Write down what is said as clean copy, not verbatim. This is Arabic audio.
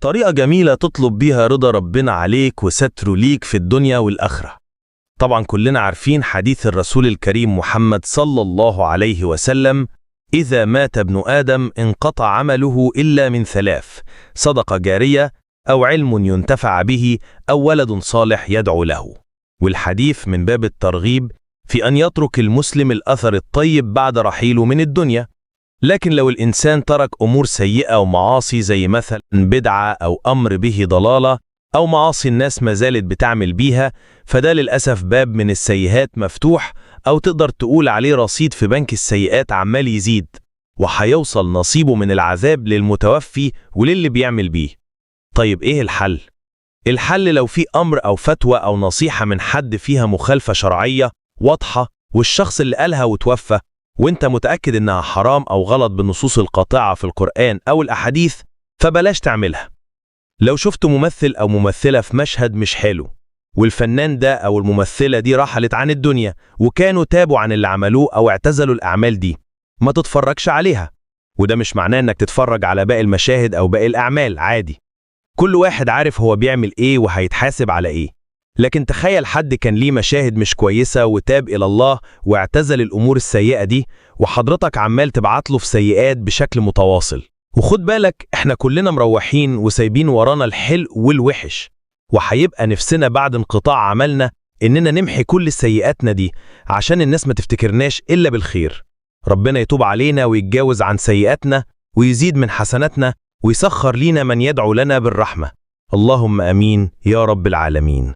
طريقة جميلة تطلب بيها رضا ربنا عليك وستره ليك في الدنيا والآخرة. طبعا كلنا عارفين حديث الرسول الكريم محمد صلى الله عليه وسلم: إذا مات ابن آدم انقطع عمله إلا من 3: صدقة جارية، أو علم ينتفع به، أو ولد صالح يدعو له. والحديث من باب الترغيب في أن يترك المسلم الأثر الطيب بعد رحيله من الدنيا. لكن لو الإنسان ترك أمور سيئة ومعاصي زي مثلا بدعة أو أمر به ضلالة أو معاصي الناس ما زالت بتعمل بيها، فده للأسف باب من السيئات مفتوح، أو تقدر تقول عليه رصيد في بنك السيئات عمال يزيد، وحيوصل نصيبه من العذاب للمتوفي وللي بيعمل بيه. طيب إيه الحل؟ الحل لو في أمر أو فتوى أو نصيحة من حد فيها مخالفة شرعية واضحة، والشخص اللي قالها وتوفى وانت متأكد انها حرام او غلط بالنصوص القاطعة في القرآن او الأحاديث، فبلاش تعملها. لو شفت ممثل او ممثلة في مشهد مش حلو، والفنان ده او الممثلة دي رحلت عن الدنيا وكانوا تابوا عن اللي عملوه او اعتزلوا الأعمال دي، ما تتفرجش عليها. وده مش معناه انك تتفرج على باقي المشاهد او باقي الأعمال، عادي، كل واحد عارف هو بيعمل ايه وهيتحاسب على ايه. لكن تخيل حد كان ليه مشاهد مش كويسة وتاب إلى الله واعتزل الأمور السيئة دي، وحضرتك عمال تبعت له في سيئات بشكل متواصل. وخد بالك احنا كلنا مروحين وسايبين ورانا الحلو والوحش، وحيبقى نفسنا بعد انقطاع عملنا إننا نمحي كل سيئاتنا دي عشان الناس ما تفتكرناش إلا بالخير. ربنا يتوب علينا ويتجاوز عن سيئاتنا ويزيد من حسناتنا ويسخر لينا من يدعو لنا بالرحمة. اللهم أمين يا رب العالمين.